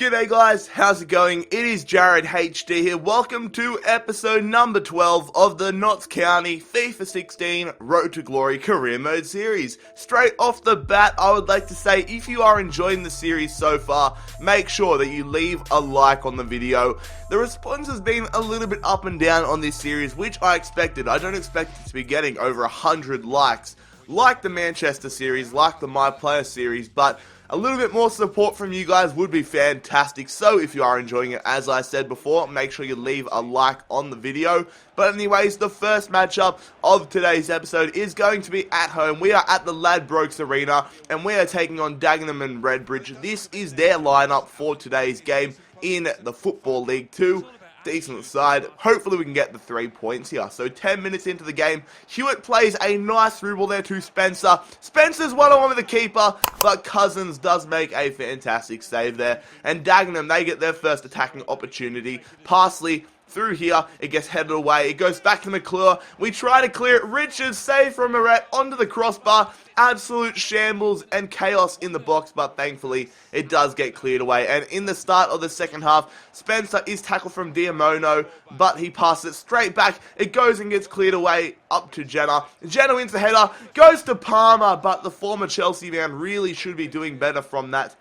G'day guys, how's it going? It is Jared HD here. Welcome to episode number 12 of the Notts County FIFA 16 Road to Glory Career Mode series. Straight off the bat, I would like to say if you are enjoying the series so far, make sure that you leave a like on the video. The response has been a little bit up and down on this series, which I expected. I don't expect it to be getting over 100 likes like the Manchester series, like the My Player series, but a little bit more support from you guys would be fantastic. So if you are enjoying it, as I said before, make sure you leave a like on the video. But anyways, the first matchup of today's episode is going to be at home. We are at the Ladbrokes Arena and we are taking on Dagenham and Redbridge. This is their lineup for today's game in the Football League 2. Decent side. Hopefully we can get the 3 points here. So 10 minutes into the game, Hewitt plays a nice through ball there to Spencer. Spencer's one-on-one with the keeper, but Cousins does make a fantastic save there. And Dagenham, they get their first attacking opportunity. Parsley through here, it gets headed away, it goes back to McClure, we try to clear it, Richards save from Moret onto the crossbar, absolute shambles and chaos in the box, but thankfully it does get cleared away. And in the start of the second half, Spencer is tackled from Diamono, but he passes it straight back, it goes and gets cleared away up to Jenna. Jenna wins the header, goes to Palmer, but the former Chelsea man really should be doing better from that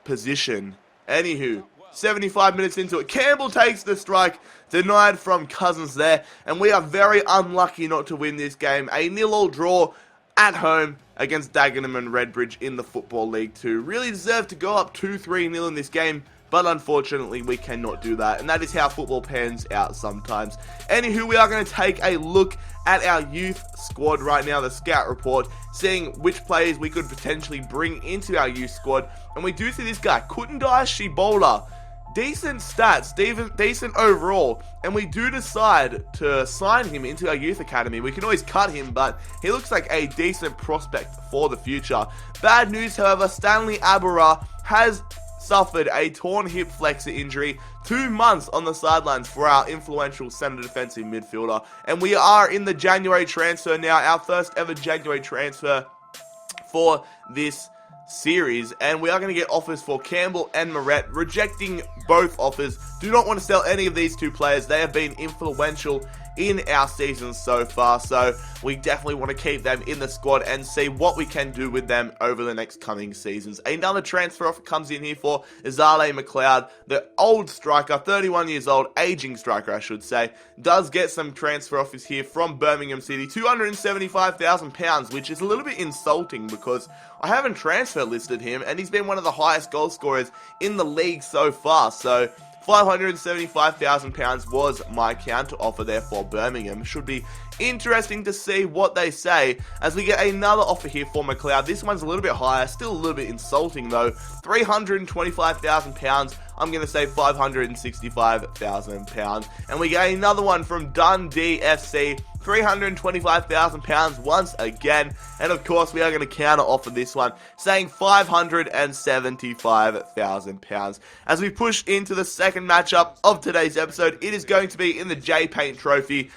position. Anywho, 75 minutes into it, Campbell takes the strike, denied from Cousins there, and we are very unlucky not to win this game. A 0-0 draw at home against Dagenham and Redbridge in the Football League 2. Really deserved to go up 2-3-0 in this game, but unfortunately we cannot do that, and that is how football pans out sometimes. Anywho, we are going to take a look at our youth squad right now, the scout report, seeing which players we could potentially bring into our youth squad, and we do see this guy, Kutendai Shibola. Decent stats, decent overall, and we do decide to sign him into our youth academy. We can always cut him, but he looks like a decent prospect for the future. Bad news, however, Stanley Abura has suffered a torn hip flexor injury, 2 months on the sidelines for our influential centre defensive midfielder, and we are in the January transfer now, our first ever January transfer for this series, and we are going to get offers for Campbell and Moret, rejecting both offers. Do not want to sell any of these two players. They have been influential in our season so far, so we definitely want to keep them in the squad and see what we can do with them over the next coming seasons. Another transfer offer comes in here for Azale McLeod, the old striker, 31 years old, aging striker I should say, does get some transfer offers here from Birmingham City, £275,000, which is a little bit insulting because I haven't transfer listed him and he's been one of the highest goal scorers in the league so far, so £575,000 was my counter offer there for Birmingham. Should be interesting to see what they say as we get another offer here for McLeod. This one's a little bit higher, still a little bit insulting though. £325,000. I'm going to say £565,000. And we get another one from Dundee FC. £325,000 once again, and of course we are going to counter offer this one, saying £575,000. As we push into the second matchup of today's episode, it is going to be in the J-Paint Trophy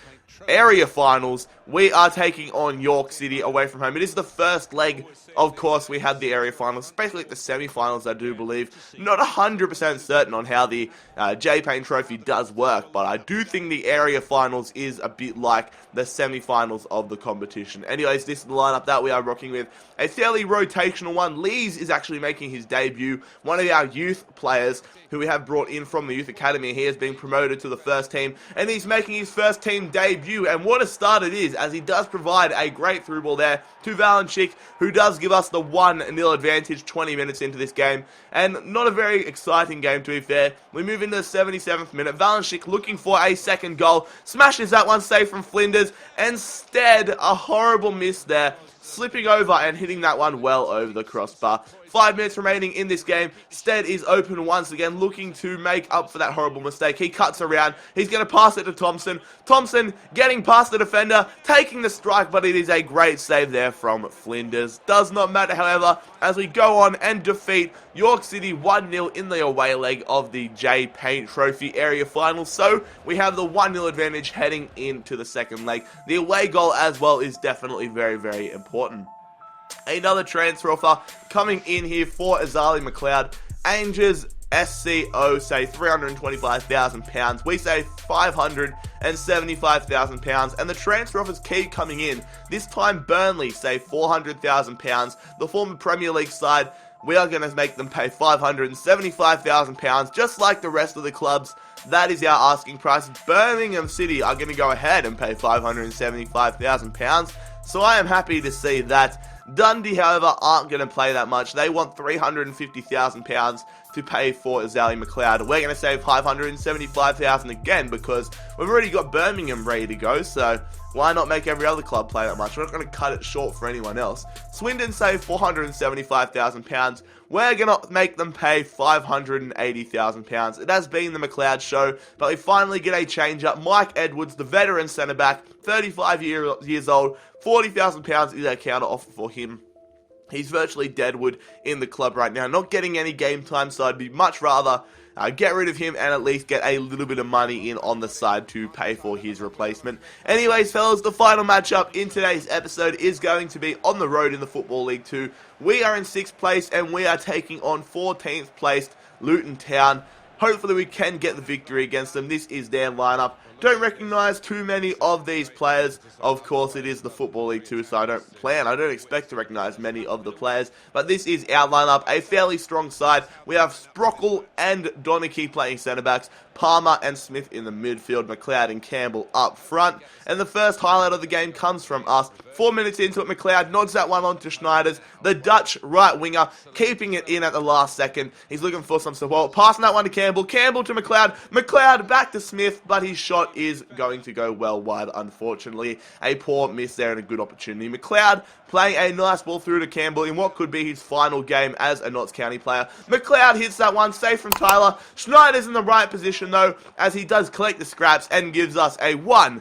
area finals. We are taking on York City away from home. It is the first leg. Of course, we had the area finals, especially the semi-finals, I do believe. Not 100% certain on how the J-Paint Trophy does work, but I do think the area finals is a bit like the semi-finals of the competition. Anyways, this is the lineup that we are rocking with. A fairly rotational one. Lees is actually making his debut. One of our youth players who we have brought in from the youth academy. He has been promoted to the first team, and he's making his first team debut. And what a start it is, as he does provide a great through ball there to Valenchik, who does give us the 1-0 advantage 20 minutes into this game. And not a very exciting game, to be fair. We move into the 77th minute. Valenchik looking for a second goal. Smashes that one, safe from Flinders. Instead, a horrible miss there, slipping over and hitting that one well over the crossbar. 5 minutes remaining in this game. Stead is open once again, looking to make up for that horrible mistake. He cuts around. He's going to pass it to Thompson. Thompson getting past the defender, taking the strike, but it is a great save there from Flinders. Does not matter, however, as we go on and defeat York City 1-0 in the away leg of the J-Paint Trophy area final. So we have the 1-0 advantage heading into the second leg. The away goal as well is definitely very, very important. Another transfer offer coming in here for Azali McLeod. Angers SCO say £325,000. We say £575,000. And the transfer offers keep coming in. This time Burnley say £400,000. The former Premier League side, we are going to make them pay £575,000, just like the rest of the clubs. That is our asking price. Birmingham City are going to go ahead and pay £575,000. So I am happy to see that. Dundee, however, aren't going to play that much. They want £350,000 to pay for Zali McLeod. We're going to save $575,000 again because we've already got Birmingham ready to go, so why not make every other club play that much? We're not going to cut it short for anyone else. Swindon save £475,000. We're going to make them pay £580,000. It has been the McLeod show, but we finally get a change up. Mike Edwards, the veteran centre-back, 35 years old, £40,000 is our counter offer for him. He's virtually deadwood in the club right now, not getting any game time, so I'd be much rather get rid of him and at least get a little bit of money in on the side to pay for his replacement. Anyways, fellas, the final matchup in today's episode is going to be on the road in the Football League 2. We are in 6th place and we are taking on 14th placed Luton Town. Hopefully we can get the victory against them. This is their lineup. Don't recognise too many of these players. Of course, it is the Football League 2, so I don't expect to recognise many of the players. But this is our lineup, a fairly strong side. We have Sprockle and Donachie playing centre-backs, Palmer and Smith in the midfield, McLeod and Campbell up front. And the first highlight of the game comes from us. 4 minutes into it, McLeod nods that one on to Schneiders, the Dutch right winger, keeping it in at the last second. He's looking for some support, passing that one to Campbell, Campbell to McLeod, McLeod back to Smith, but his shot is going to go well wide, unfortunately. A poor miss there and a good opportunity. McLeod playing a nice ball through to Campbell in what could be his final game as a Notts County player. McLeod hits that one, safe from Tyler. Schneider's in the right position though, as he does collect the scraps and gives us a 1-0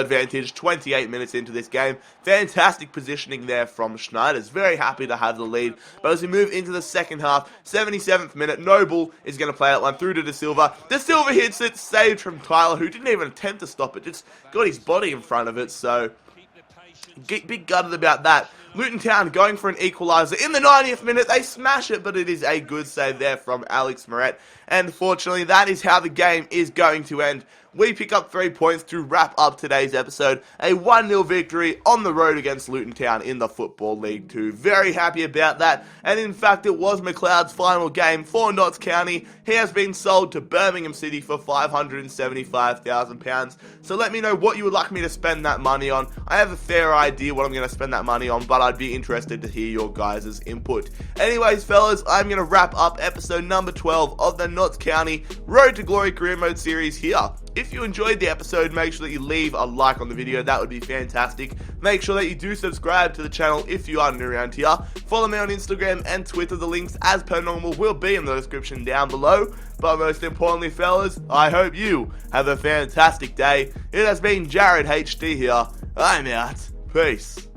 advantage 28 minutes into this game. Fantastic positioning there from Schneider's. Very happy to have the lead. But as we move into the second half, 77th minute, Noble is going to play that one through to De Silva. De Silva hits it, saved from Tyler, who didn't even attempt to stop it, just got his body in front of it, so big gutted about that. Luton Town going for an equaliser. In the 90th minute, they smash it, but it is a good save there from Alex Moret. And fortunately, that is how the game is going to end. We pick up 3 points to wrap up today's episode. A 1-0 victory on the road against Luton Town in the Football League 2. Very happy about that. And in fact, it was McLeod's final game for Notts County. He has been sold to Birmingham City for £575,000. So let me know what you would like me to spend that money on. I have a fair idea what I'm going to spend that money on, but I'd be interested to hear your guys' input. Anyways, fellas, I'm going to wrap up episode number 12 of the Notts County Road to Glory Career Mode series here. If you enjoyed the episode, make sure that you leave a like on the video. That would be fantastic. Make sure that you do subscribe to the channel if you are new around here. Follow me on Instagram and Twitter. The links, as per normal, will be in the description down below. But most importantly, fellas, I hope you have a fantastic day. It has been Jared HD here. I'm out. Peace.